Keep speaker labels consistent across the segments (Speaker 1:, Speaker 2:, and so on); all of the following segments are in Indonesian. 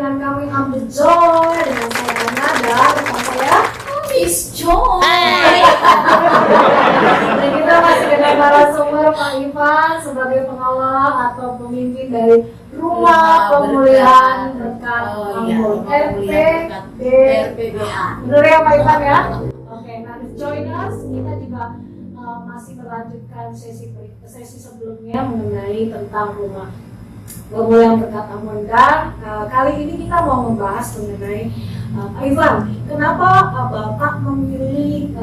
Speaker 1: dengan kami Am The Joy dengan saya Ana dan rekan saya
Speaker 2: Miss Joy.
Speaker 1: Dan kita masih dengan narasumber Pak Ivan sebagai pengelola atau pemimpin dari Rumah Pemulihan Berkat Ambon RPBA. Benar ya Pak Ivan ya? Oke, nah join us, kita juga masih melanjutkan sesi sebelumnya mengenai tentang Rumah Pemulihan Berkat Ambon dan kali ini kita mau membahas mengenai Pak Ivan, kenapa Bapak memilih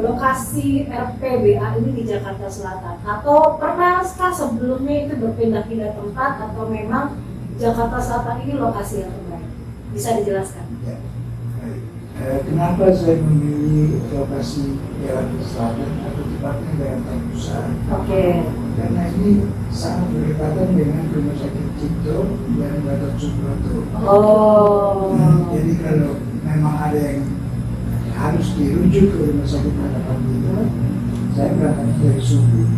Speaker 1: lokasi RPBA ini di Jakarta Selatan? Atau pernahkah sebelumnya itu berpindah-pindah tempat atau memang Jakarta Selatan ini lokasi yang terbaik? Bisa dijelaskan?
Speaker 3: Ya. Kenapa saya memilih lokasi Jakarta Selatan atau tepatnya Jakarta Pusat?
Speaker 1: Oke.
Speaker 3: Karena ini sangat berdekatan dengan Rumah Sakit Cipto dan Gatot Subroto.
Speaker 1: Oh.
Speaker 3: Jadi kalau memang ada yang harus dirujuk ke Rumah Sakit Harapan itu, saya berangkat dari subuh.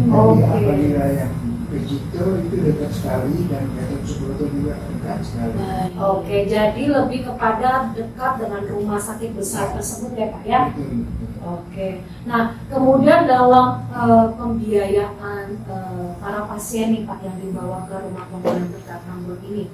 Speaker 3: Jadi apabila yang ke Cipto itu dekat sekali dan Gatot Subroto juga dekat sekali.
Speaker 1: Oke, jadi lebih kepada dekat dengan rumah sakit besar tersebut ya Pak ya?
Speaker 3: Betul.
Speaker 1: Oke, nah kemudian dalam pembiayaan para pasien nih Pak yang dibawa ke Rumah Pemulihan Berkat Ambon ini,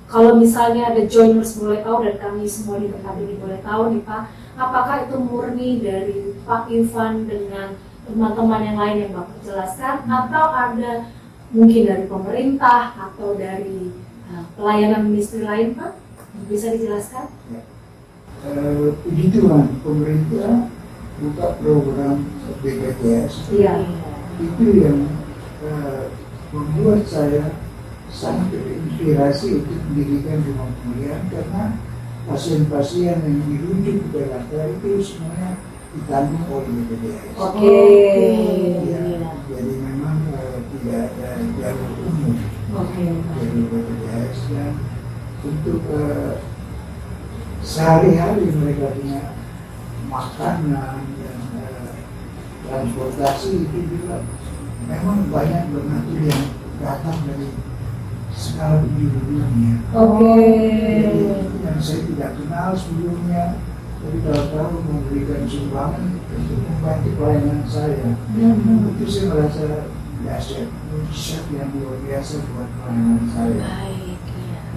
Speaker 1: kalau misalnya ada joiners boleh tahu dan kami semua di tempat ini boleh tahu nih Pak, apakah itu murni dari Pak Ivan dengan teman-teman yang lain yang Bapak jelaskan, atau ada mungkin dari pemerintah atau dari pelayanan ministry lain Pak? Bisa dijelaskan?
Speaker 3: Puji Tuhan, pemerintah buka program BPJS.
Speaker 1: Iya.
Speaker 3: Itu yang membuat saya sangat terinspirasi untuk mendirikan rumah pemulihan karena pasien-pasien yang dirujuk ke Jakarta itu semuanya ditanggung oleh BPJS.
Speaker 1: Oke.
Speaker 3: Ya, jadi memang tidak ada jalur umum dari BPJS dan untuk sehari-hari mereka punya makanan dan transportasi itu juga memang banyak donatur yang datang dari skala penjuru dunia.
Speaker 1: Oke.
Speaker 3: Yang saya tidak kenal sebelumnya, tapi tahu-tahu memberikan sumbangan untuk membantu pelayanan saya. Itu saya merasa dahsyat, mujizat yang luar biasa buat pelayanan saya.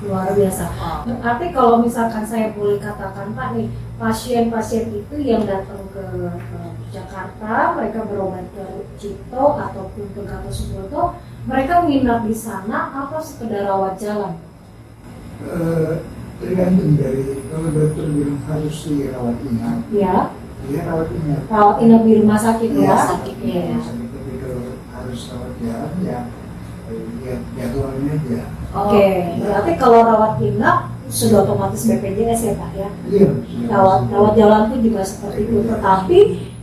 Speaker 1: Luar biasa. Berarti kalau misalkan saya boleh katakan Pak nih, pasien-pasien itu yang datang ke Jakarta, mereka berobat ke Cipto ataupun ke Gatot Subroto, mereka menginap di sana apa sekedar rawat jalan?
Speaker 3: Tergantung dari kalau dokter bilang harus dirawat inap,
Speaker 1: Ya.
Speaker 3: dia rawat inap.
Speaker 1: Rawat inap di rumah sakit ya?
Speaker 3: Rumah sakit, tapi kalau harus rawat jalan ya lihat jadwalnya aja.
Speaker 1: Oke. Berarti kalau rawat inap sudah otomatis BPJS ya Pak ya?
Speaker 3: Iya.
Speaker 1: Rawat jalan itu juga seperti itu. Tetapi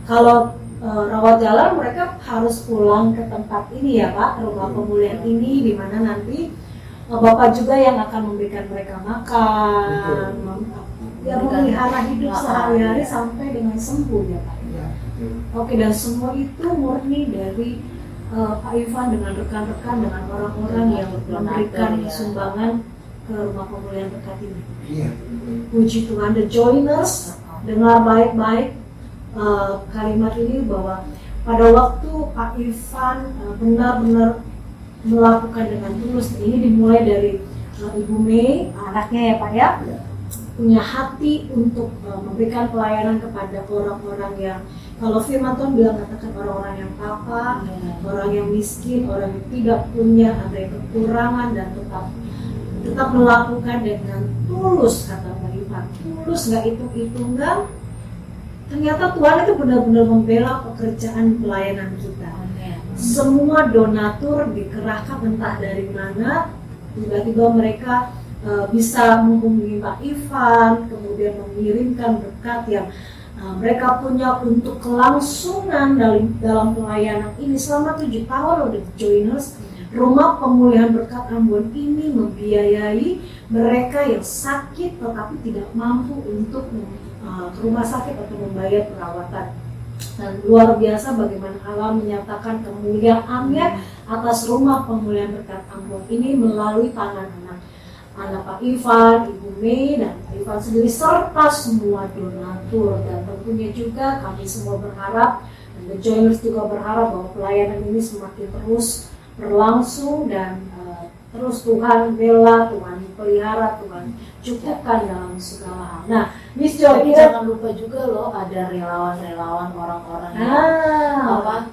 Speaker 1: kalau rawat jalan mereka harus pulang ke tempat ini ya Pak, rumah pemulihan ini, di mana nanti Bapak juga yang akan memberikan mereka makan, yang memelihara hidup sehari-hari sampai dengan sembuh ya Pak.
Speaker 3: Ya,
Speaker 1: Oke, dan semua itu murni dari Pak Ivan dengan rekan-rekan, dengan orang-orang yang memberikan sumbangan ke Rumah Pemulihan Berkat ini.
Speaker 3: iya.
Speaker 1: Puji Tuhan, the joiners, dengar baik-baik kalimat ini bahwa pada waktu Pak Ivan benar-benar melakukan dengan tulus. Ini dimulai dari Ibu Mei, anaknya ya Pak ya, punya hati untuk memberikan pelayanan kepada orang-orang yang, kalau firman Tuhan bilang katakan orang-orang yang papa, orang yang miskin, orang yang tidak punya, ada yang kekurangan dan tetap melakukan dengan tulus, kata Pak Ivan. Tulus, nggak hitung-hitungan. Ternyata Tuhan itu benar-benar membela pekerjaan pelayanan kita. Semua donatur dikerahkan entah dari mana, tiba-tiba mereka bisa menghubungi Pak Ivan, kemudian mengirimkan berkat yang mereka punya untuk kelangsungan dalam pelayanan ini. Selama 7 tahun loh, The Joiners, Rumah Pemulihan Berkat Ambon ini membiayai mereka yang sakit tetapi tidak mampu untuk ke rumah sakit atau membayar perawatan. Dan luar biasa bagaimana Allah menyatakan kemuliaannya atas Rumah Pemulihan Berkat Ambon ini melalui tangan anak. ada Pak Ivan, Ibu Mei, dan Pak Ivan sendiri serta semua donatur. Dan tentunya juga kami semua berharap dan The Joiners juga berharap bahwa pelayanan ini semakin terus berlangsung dan terus Tuhan bela, Tuhan pelihara, Tuhan cukupkan dalam segala hal. Nah, Miss Jo,
Speaker 2: Tapi jangan lupa juga loh ada relawan-relawan orang-orang yang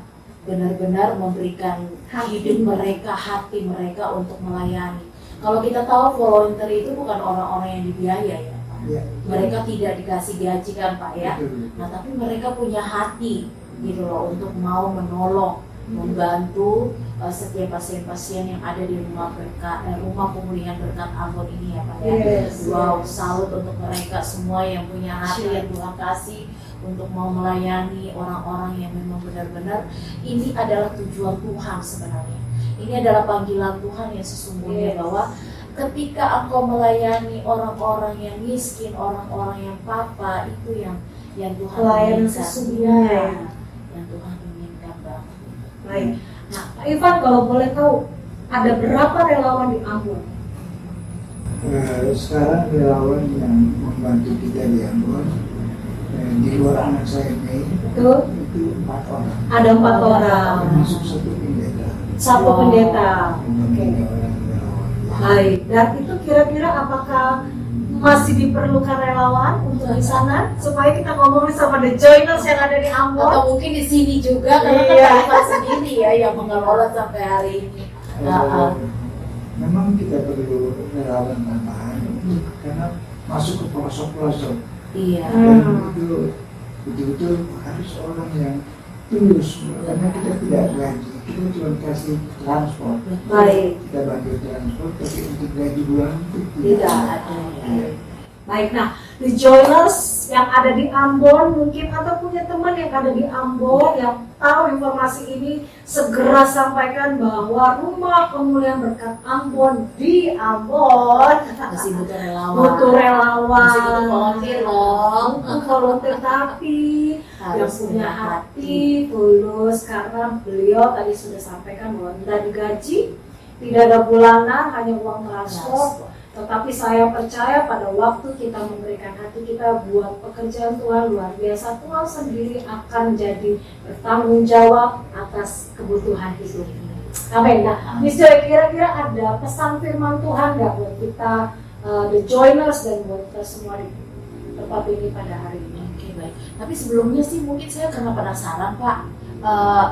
Speaker 2: benar-benar memberikan hidup mereka, hati mereka untuk melayani. Kalau kita tahu volunteer itu bukan orang-orang yang dibiaya ya Pak.
Speaker 3: Ya.
Speaker 2: Mereka tidak dikasih gaji kan Pak ya.
Speaker 3: Betul.
Speaker 2: Nah tapi mereka punya hati gitu loh untuk mau menolong, membantu setiap pasien-pasien yang ada di rumah pemulihan berkat Ambon ini ya Pak ya.
Speaker 1: Yes,
Speaker 2: Wow,
Speaker 1: yes.
Speaker 2: salut untuk mereka semua yang punya hati yang Tuhan kasih untuk mau melayani orang-orang yang memang benar-benar ini adalah tujuan Tuhan sebenarnya. Ini adalah panggilan Tuhan yang sesungguhnya bahwa ketika engkau melayani orang-orang yang miskin, orang-orang yang papa, itu yang Tuhan
Speaker 1: Pelayanan
Speaker 2: inginkan.
Speaker 1: sesungguhnya.
Speaker 2: Ya, yang Tuhan inginkan banget.
Speaker 1: Baik. Nah, Pak Ivan kalau boleh tahu ada berapa relawan di Ambon?
Speaker 3: Sekarang relawan yang membantu kita di Ambon, di luar anak saya Mei,
Speaker 1: Betul?
Speaker 3: itu 4 orang.
Speaker 1: Ada 4 orang.
Speaker 3: Termasuk 1 pendeta.
Speaker 1: Satu pendeta. Oke.
Speaker 3: 3 orang relawan.
Speaker 1: Baik. Dan itu kira-kira apakah masih diperlukan relawan untuk di sana supaya kita ngomongin sama The Joiners yang ada di Ambon?
Speaker 2: Atau mungkin di sini juga karena kan
Speaker 1: Iya.
Speaker 2: Pak Ivan sendiri ya yang mengelola sampai hari ini.
Speaker 3: Memang kita perlu relawan tambahan karena masuk ke pelosok-pelosok.
Speaker 2: Iya.
Speaker 3: Dan itu betul-betul harus orang yang tulus karena kita tidak gaji, kita cuma kasih transport.
Speaker 1: Baik.
Speaker 3: Kita bantu transport, tapi untuk gaji bulan itu
Speaker 2: Tidak ada.
Speaker 1: Baik, nah The Joiners yang ada di Ambon mungkin atau punya teman yang ada di Ambon yang tahu informasi ini segera sampaikan bahwa Rumah Pemulihan Berkat Ambon di Ambon
Speaker 2: Masih butuh relawan.
Speaker 1: butuh relawan,
Speaker 2: Masih butuh volunteer loh.
Speaker 1: butuh volunteer tapi yang
Speaker 2: Harus
Speaker 1: punya hati tulus karena beliau tadi sudah sampaikan bahwa tidak digaji, tidak ada bulanan, hanya uang transport. Tetapi saya percaya pada waktu kita memberikan hati kita buat pekerjaan Tuhan luar biasa, Tuhan sendiri akan jadi bertanggung jawab atas kebutuhan hidup. Amin. Nah, Miss Joy, kira-kira ada pesan firman Tuhan nggak buat kita The Joiners dan buat kita semua di tempat ini pada hari ini?
Speaker 2: Oke baik. Tapi sebelumnya sih mungkin saya karena penasaran Pak,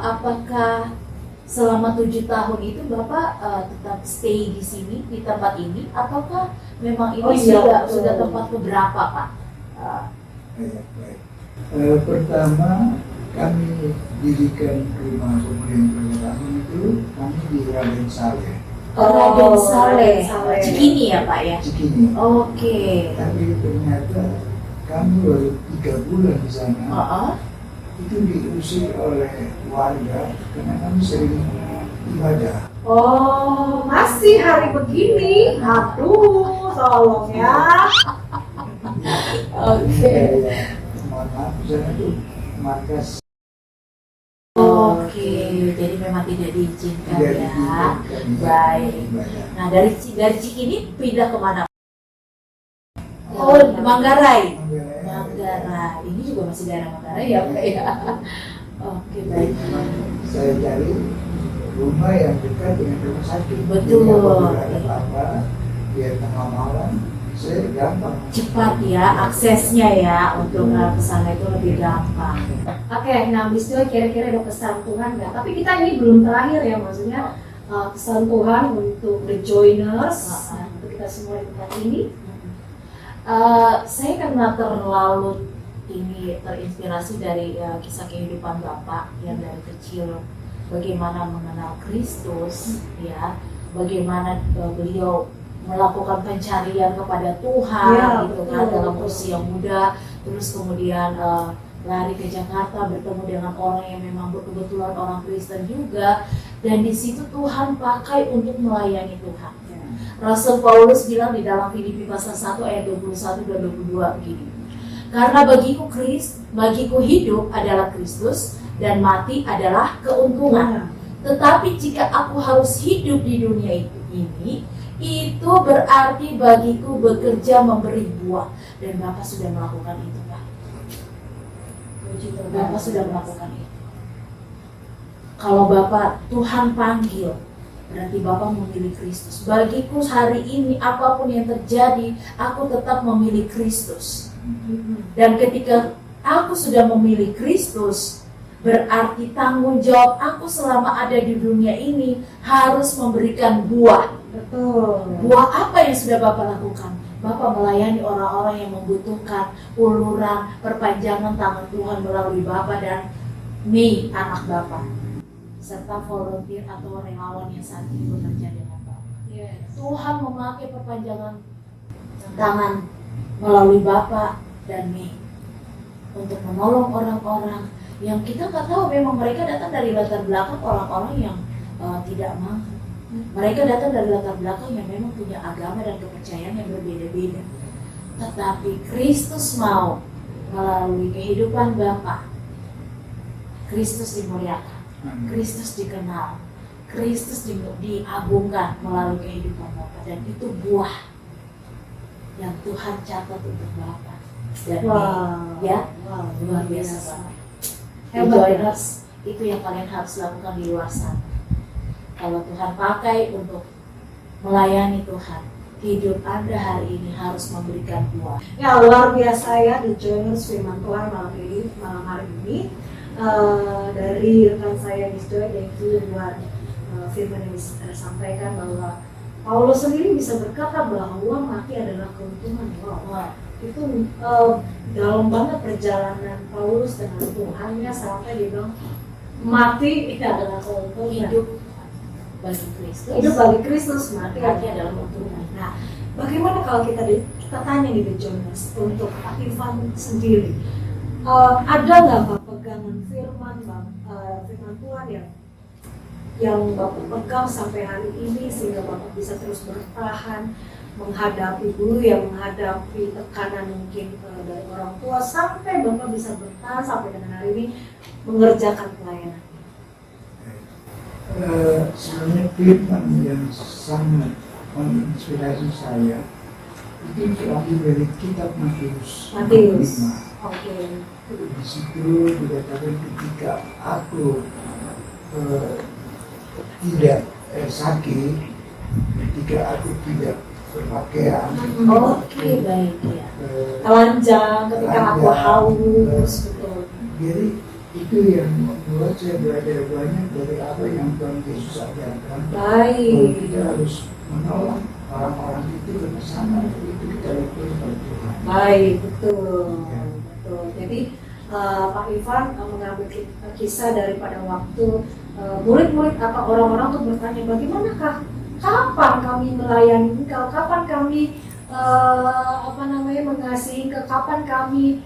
Speaker 2: apakah selama 7 tahun itu Bapak tetap stay di sini di tempat ini, ataukah memang ini sudah tempat keberapa Pak?
Speaker 3: Baik. Pertama kami dirikan Rumah Pemulihan Berkat Ambon itu kami di Raden Saleh,
Speaker 2: Raden Saleh,
Speaker 1: Saleh.
Speaker 2: Cikini ya Pak ya?
Speaker 3: Cikini.
Speaker 2: Oke.
Speaker 3: Tapi ternyata kami baru 3 bulan di sana. Itu diusir oleh warga karena kami sering ibadah.
Speaker 1: Oh, masih hari begini? Aduh, tolong ya.
Speaker 2: Oke.
Speaker 3: Mohon maaf, di sana itu markas
Speaker 2: Oke, jadi memang tidak diizinkan
Speaker 3: tidak
Speaker 2: ya.
Speaker 3: diizinkan
Speaker 2: Baik.
Speaker 3: ibadah.
Speaker 2: Nah dari Cikini pindah kemana? Oh, Manggarai. Manggarai. Ini juga masih daerah Manggarai ya Pak ya. Oke baik.
Speaker 3: Memang saya cari rumah yang dekat dengan rumah sakit.
Speaker 2: Betul.
Speaker 3: Jadi apabila ada apa-apa, biar tengah malam, saya gampang.
Speaker 2: Cepat ya aksesnya ya untuk ke sana itu lebih gampang.
Speaker 1: Oke, nah Miss Joy kira-kira ada pesan Tuhan nggak? Tapi kita ini belum terakhir ya, maksudnya pesan Tuhan untuk The Joiners, untuk kita semua di tempat ini.
Speaker 2: Saya karena terlalu terinspirasi dari kisah kehidupan Bapak yang dari kecil bagaimana mengenal Kristus ya, bagaimana beliau melakukan pencarian kepada Tuhan
Speaker 1: Ya,
Speaker 2: gitu
Speaker 1: betul.
Speaker 2: kan dalam usia muda, terus kemudian lari ke Jakarta bertemu dengan orang yang memang kebetulan orang Kristen juga, dan di situ Tuhan pakai untuk melayani Tuhan. Rasul Paulus bilang di dalam Filipi pasal 1 ayat 21 dan 22 begini. Karena bagiku hidup adalah Kristus dan mati adalah keuntungan. Tetapi jika aku harus hidup di dunia ini, itu berarti bagiku bekerja memberi buah. Dan Bapak sudah melakukan itu, Pak. Bapak sudah melakukan itu. Kalau Bapak Tuhan panggil, berarti Bapak memilih Kristus. Bagiku hari ini apapun yang terjadi, aku tetap memilih Kristus. Dan ketika aku sudah memilih Kristus, berarti tanggung jawab aku selama ada di dunia ini harus memberikan buah.
Speaker 1: Betul.
Speaker 2: Buah apa yang sudah Bapak lakukan? Bapak melayani orang-orang yang membutuhkan uluran, perpanjangan tangan Tuhan melalui Bapak dan Mei, anak Bapak, serta volunteer atau relawan yang saat ini bekerja dengan Bapak. Tuhan memakai perpanjangan tangan melalui Bapak dan Mei untuk menolong orang-orang yang kita nggak tahu, memang mereka datang dari latar belakang orang-orang yang tidak mampu. Mereka datang dari latar belakang yang memang punya agama dan kepercayaan yang berbeda-beda. Tetapi Kristus mau melalui kehidupan Bapa, Kristus dimuliakan, Kristus dikenal, Kristus diagungkan melalui kehidupan Bapa, dan itu buah yang Tuhan catat untuk Bapa. Dan ya, luar biasa banget. Joiners, itu yang kalian harus lakukan di luar sana. Kalau Tuhan pakai untuk melayani Tuhan, hidup Anda hari ini harus memberikan buah.
Speaker 1: Ya, luar biasa ya, The Joiners firman Tuhan malam hari ini. Dari rekan saya Miss Joy, thank you buat firman yang disampaikan bahwa Paulus sendiri bisa berkata bahwa mati adalah keuntungan. Wow. Itu dalam banget perjalanan Paulus dengan Tuhannya sampai dia bilang mati adalah keuntungan.
Speaker 2: Hidup bagi Kristus.
Speaker 1: Hidup bagi Kristus, mati
Speaker 2: adalah keuntungan.
Speaker 1: Nah, bagaimana kalau kita tanya nih The Joiners untuk Pak Ivan sendiri, ada nggak Pak pegangan firman Tuhan yang Bapak pegang sampai hari ini sehingga Bapak bisa terus bertahan menghadapi dulu menghadapi tekanan mungkin dari orang tua sampai Bapak bisa bertahan sampai dengan hari ini mengerjakan pelayanan?
Speaker 3: Sebenarnya firman yang sangat menginspirasi saya itu diambil dari kitab Matius.
Speaker 1: Oke.
Speaker 3: Di situ dikatakan ketika aku tidak sakit, ketika aku tidak berpakaian,
Speaker 1: Oke, baik ya. Telanjang, ketika aku haus, betul.
Speaker 3: Jadi itu yang membuat saya belajar banyak dari apa yang Tuhan Yesus ajarkan.
Speaker 1: Baik.
Speaker 3: Kita harus menolong orang-orang itu bersama, itu kita lakukan pada Tuhan.
Speaker 1: Baik, betul. Jadi Pak Ivan mengambil kisah daripada waktu murid-murid atau orang-orang untuk bertanya bagaimanakah, kapan kami melayani Engkau, kapan kami mengasihi Engkau, kapan kami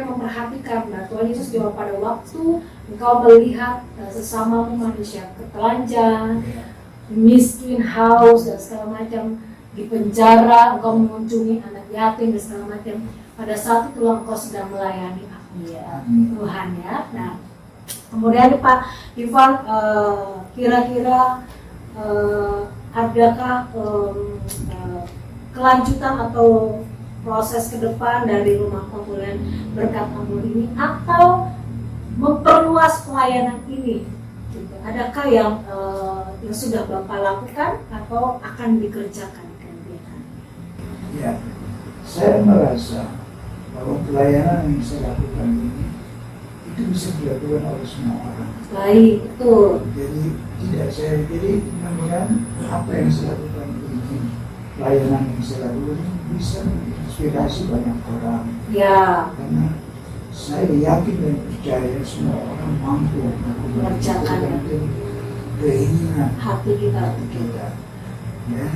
Speaker 1: memperhatikan. Nah, Tuhan Yesus jawab, pada waktu engkau melihat sesamamu manusia telanjang, miskin, haus dan segala macam, di penjara, engkau mengunjungi anak yatim dan segala macam. Pada saat itulah engkau sedang melayani aku, ya Tuhan ya. Nah, kemudian Pak Ivan, kira-kira adakah kelanjutan atau proses ke depan dari Rumah Pemulihan Berkat Ampun ini atau memperluas pelayanan ini? Gitu. Adakah yang sudah Bapak lakukan atau akan dikerjakan?
Speaker 3: Ya, saya merasa bahwa pelayanan yang saya lakukan ini itu bisa dilakukan oleh semua orang.
Speaker 1: Baik, betul.
Speaker 3: Jadi mudah-mudahan apa yang saya lakukan ini, pelayanan yang saya lakukan ini bisa menginspirasi banyak orang.
Speaker 1: Ya.
Speaker 3: Karena saya yakin dan percaya semua orang mampu
Speaker 1: mengerjakan
Speaker 3: keinginan
Speaker 1: hati kita.
Speaker 3: Dan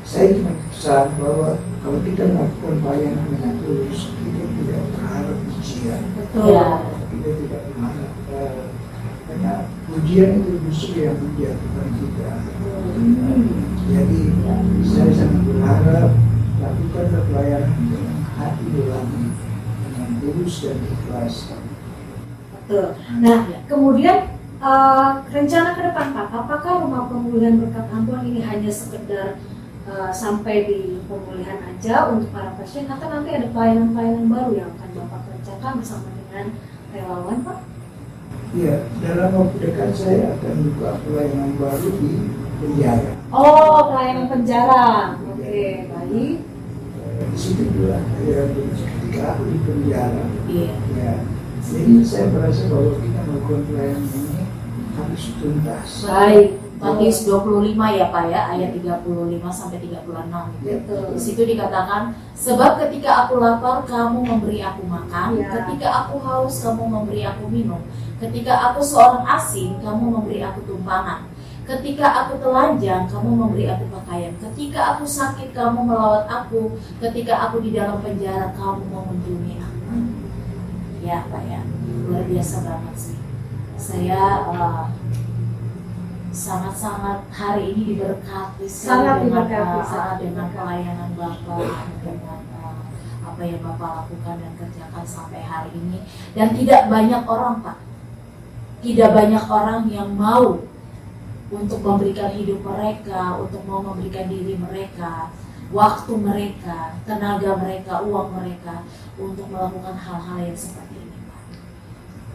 Speaker 3: saya cuma pesan bahwa kalau kita melakukan pelayanan dengan tulus, kita tidak berharap pujian.
Speaker 1: Betul.
Speaker 3: Kita tidak berharap karena pujian itu justru yang menjatuhkan kita. Jadi saya sangat berharap lakukanlah pelayanan dengan hati nurani, dengan tulus dan ikhlas.
Speaker 1: Betul. Nah, kemudian rencana ke depan Pak, apakah rumah pemulihan berkat Ambon ini hanya sekedar sampai di pemulihan aja untuk para pasien, atau nanti ada pelayanan-pelayanan baru yang akan Bapak kerjakan bersama dengan relawan Pak?
Speaker 3: Ya, dalam waktu dekat saya akan buka pelayanan baru di penjara.
Speaker 1: Oh, pelayanan penjara. Oke, baik.
Speaker 3: Di situ juga ya, ketika aku di penjara,
Speaker 2: Iya.
Speaker 3: ya, jadi saya merasa bahwa kita melakukan pelayanan ini harus tuntas.
Speaker 2: Baik. Matius 25 ya Pak ya, ayat 35 sampai 36.
Speaker 1: Betul.
Speaker 2: Di situ dikatakan, sebab ketika aku lapar kamu memberi aku makan,
Speaker 1: Ya.
Speaker 2: ketika aku haus kamu memberi aku minum, ketika aku seorang asing kamu memberi aku tumpangan, ketika aku telanjang kamu memberi aku pakaian, ketika aku sakit kamu melawat aku, ketika aku di dalam penjara kamu mengunjungi aku. Ya Pak ya, luar biasa banget sih. Saya sangat-sangat hari ini diberkati
Speaker 1: Sangat
Speaker 2: dengan,
Speaker 1: diberkati.
Speaker 2: dengan pelayanan Bapak, dengan apa yang Bapak lakukan dan kerjakan sampai hari ini. Dan tidak banyak orang Pak, tidak banyak orang yang mau untuk memberikan hidup mereka, untuk mau memberikan diri mereka, waktu mereka, tenaga mereka, uang mereka untuk melakukan hal-hal yang seperti ini Pak.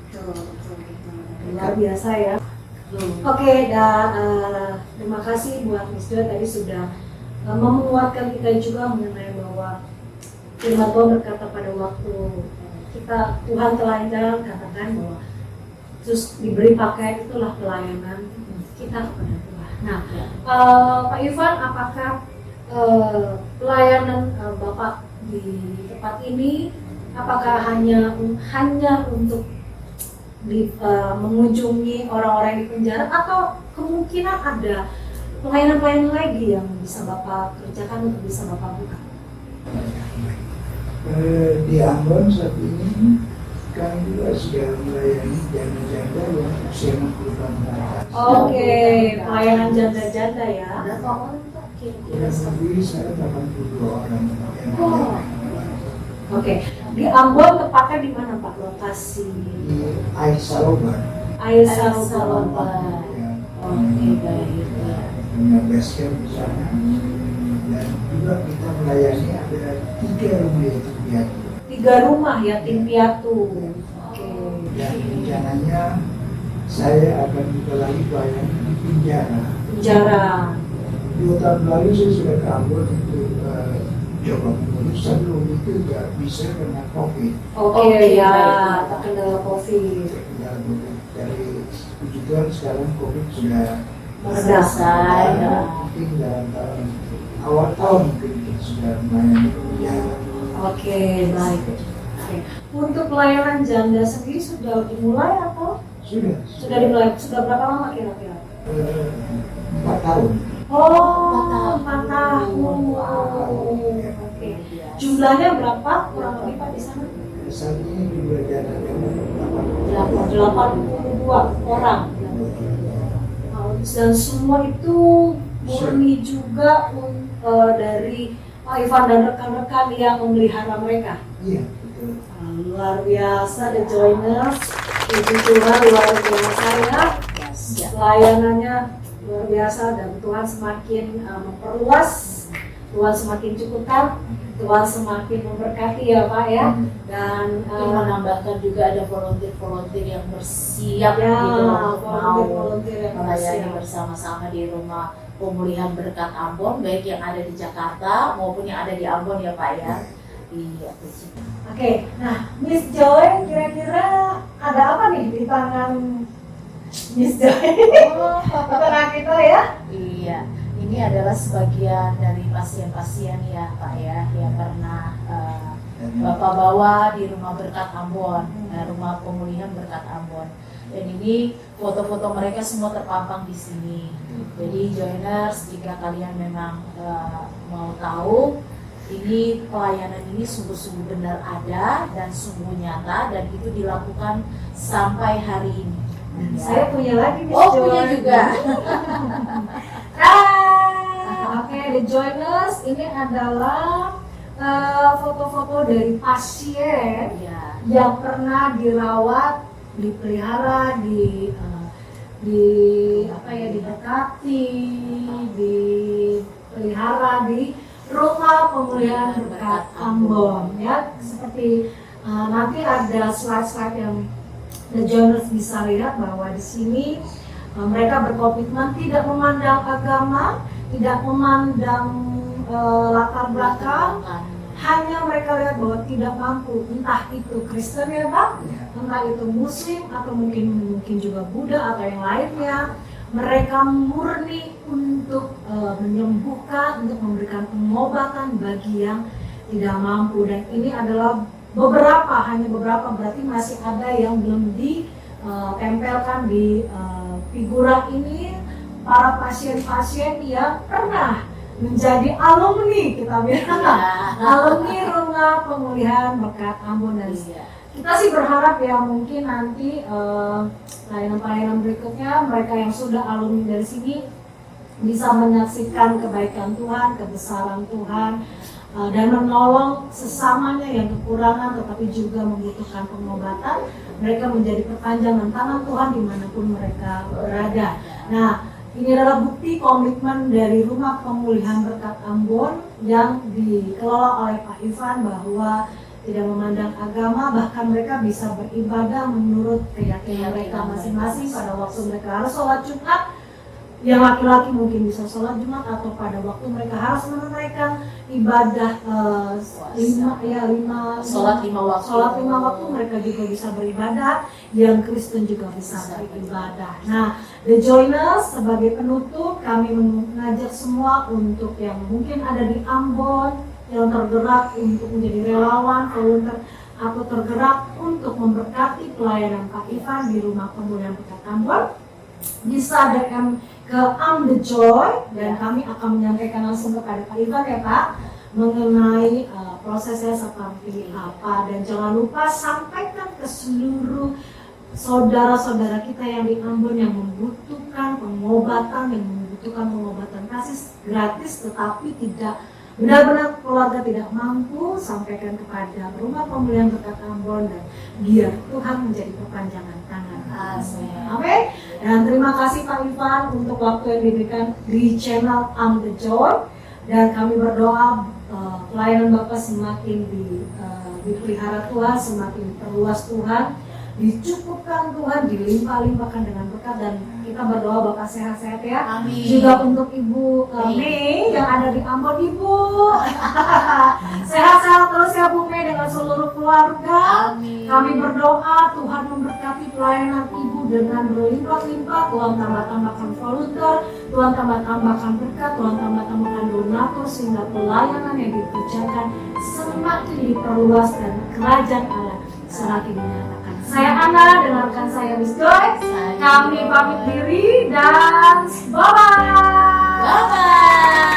Speaker 1: Betul. Luar biasa ya. Oke, dan terima kasih buat Miss Joy tadi sudah menguatkan kita juga mengenai bahwa firman Tuhan berkata pada waktu kita Tuhan telanjang, katakan bahwa terus diberi pakaian itulah pelayanan kita kepada Tuhan. Nah, Pak Ivan, apakah pelayanan Bapak di tempat ini apakah hanya untuk mengunjungi orang-orang di penjara, atau kemungkinan ada pelayanan-pelayanan lagi yang bisa Bapak kerjakan untuk bisa Bapak buka?
Speaker 3: Di Ambon saat ini kami juga sudah melayani janda-janda yang usia 60 tahun ke atas.
Speaker 1: Oke, pelayanan janda-janda ya.
Speaker 2: Berapa orang Pak kira-kira?
Speaker 3: Kurang lebih saya 82 orang yang
Speaker 1: Oh.
Speaker 3: melayani.
Speaker 1: Oke, di Ambon tepatnya di mana Pak lokasi?
Speaker 3: Di Air Salobar.
Speaker 1: Air
Speaker 2: Salobar.
Speaker 1: Salobar.
Speaker 3: Ya,
Speaker 2: Oke, baik.
Speaker 3: punya base camp di sana. Dan juga kita melayani ada 3 rumah yatim piatu.
Speaker 1: 3 rumah yatim piatu. Oke.
Speaker 3: Dan rencananya saya akan buka lagi pelayanan di penjara.
Speaker 1: Penjara.
Speaker 3: 2 tahun lalu saya sudah ke Ambon untuk coba mengurus, sebelum itu nggak bisa karena COVID.
Speaker 1: Oke, ya,
Speaker 2: baik.
Speaker 1: terkendala COVID.
Speaker 3: Dari puji Tuhan sekarang COVID sudah
Speaker 2: Selesai.
Speaker 3: mungkin dalam awal tahun mungkin kita sudah melayani penjara.
Speaker 1: Oke, baik. Oke. Untuk pelayanan janda sendiri sudah dimulai atau
Speaker 3: Sudah
Speaker 1: dimulai? Sudah berapa lama kira-kira?
Speaker 3: 4 tahun.
Speaker 1: Oh, 4 tahun.
Speaker 3: Wow.
Speaker 1: Oke. Jumlahnya berapa kurang lebih Pak di sana?
Speaker 3: Saat ini jumlah janda yang
Speaker 1: 82 orang. Dan semua itu murni juga dari Pak Ivan dan rekan-rekan yang memelihara mereka.
Speaker 3: Iya, betul.
Speaker 1: Luar biasa, The Joiners. Puji Tuhan, luar biasa ya. Pelayanannya luar biasa dan Tuhan semakin memperluas, Tuhan semakin cukupkan, Tuhan semakin memberkati ya Pak ya. Dan
Speaker 2: Mungkin menambahkan juga ada volunteer yang bersiap
Speaker 1: ya,
Speaker 2: gitu untuk mau
Speaker 1: volunteer yang
Speaker 2: melayani
Speaker 1: bersiap.
Speaker 2: bersama-sama di rumah pemulihan berkat Ambon, baik yang ada di Jakarta maupun yang ada di Ambon ya Pak ya. Iya, puji.
Speaker 1: Oke, nah Miss Joy, kira-kira ada apa nih di tangan Miss Joy? Di tangan kita ya?
Speaker 2: Iya, ini adalah sebagian dari pasien-pasien ya Pak ya yang pernah Bapak bawa di rumah berkat Ambon, rumah pemulihan berkat Ambon. Dan ini foto-foto mereka semua terpampang di sini. Jadi joiners, jika kalian memang mau tahu, ini pelayanan ini sungguh-sungguh benar ada dan sungguh nyata, dan itu dilakukan sampai hari ini. Ya.
Speaker 1: Saya punya lagi Miss
Speaker 2: Oh,
Speaker 1: Joy.
Speaker 2: punya juga.
Speaker 1: Oke, The Joiners, ini adalah foto-foto dari pasien
Speaker 2: Ya.
Speaker 1: yang pernah dirawat, dipelihara diberkati, dipelihara di rumah pemulihan berkat Ambon ya. Seperti nanti ada slide-slide yang The Journals bisa lihat bahwa di sini mereka berkomitmen tidak memandang agama, tidak memandang latar belakang, hanya mereka lihat bahwa tidak mampu, entah itu Kristen ya Pak, entah itu Muslim atau mungkin juga Buddha atau yang lainnya. Mereka murni untuk menyembuhkan, untuk memberikan pengobatan bagi yang tidak mampu. Dan ini adalah hanya beberapa, berarti masih ada yang belum ditempelkan di figura ini, para pasien-pasien yang pernah menjadi alumni, kita bilang alumni Rumah Pemulihan Berkat Ambon. Dan kita sih berharap ya mungkin nanti pelayanan-pelayanan berikutnya mereka yang sudah alumni dari sini bisa menyaksikan kebaikan Tuhan, kebesaran Tuhan, dan menolong sesamanya yang kekurangan tetapi juga membutuhkan pengobatan. Mereka menjadi perpanjangan tangan Tuhan dimanapun mereka berada. Nah, ini adalah bukti komitmen dari Rumah Pemulihan Berkat Ambon yang dikelola oleh Pak Ivan, bahwa tidak memandang agama, bahkan mereka bisa beribadah menurut keyakinan mereka masing-masing. Pada waktu mereka harus sholat Jumat, yang laki-laki mungkin bisa sholat Jumat, atau pada waktu mereka harus menunaikan ibadah sholat lima waktu mereka juga bisa beribadah, yang Kristen juga bisa beribadah. Nah, The Joiners sebagai penutup, kami mengajak semua untuk yang mungkin ada di Ambon, yang tergerak untuk menjadi relawan, volunteer, atau tergerak untuk memberkati pelayanan Pak Ivan di Rumah Pemulihan Berkat Ambon, bisa DM ke Am The Joy, dan kami akan menyampaikan langsung kepada Pak Ivan ya Pak, mengenai prosesnya seperti apa. Dan jangan lupa sampaikan ke seluruh saudara-saudara kita yang di Ambon yang membutuhkan pengobatan, kasih gratis tetapi tidak benar-benar keluarga tidak mampu. Sampaikan kepada Rumah Pemulihan Berkat Ambon, dan biar Tuhan menjadi perpanjangan tangan. Amin. Dan terima kasih Pak Ivan untuk waktu yang diberikan di channel Am The Joy, dan kami berdoa pelayanan Bapak semakin dipelihara Tuhan, semakin diperluas Tuhan, dicukupkan Tuhan, dilimpah-limpahkan dengan berkat. Dan kita berdoa Bapak sehat-sehat ya.
Speaker 2: Amin.
Speaker 1: Juga untuk Ibu Mei yang ada di Ambon, Ibu sehat-sehat terus ya Bu Mei dengan seluruh keluarga.
Speaker 2: Amin.
Speaker 1: Kami berdoa Tuhan memberkati pelayanan Ibu dengan berlimpah-limpah. Tuhan tambah-tambahkan volunteer, Tuhan tambah-tambahkan berkat, Tuhan tambah-tambahkan donatur, sehingga pelayanan yang dikerjakan semakin diperluas dan kerajaan Allah semakin dinyatakan. Saya Ana, dengarkan saya Miss Joy. Kami pamit diri dan bye-bye.
Speaker 2: Bye-bye.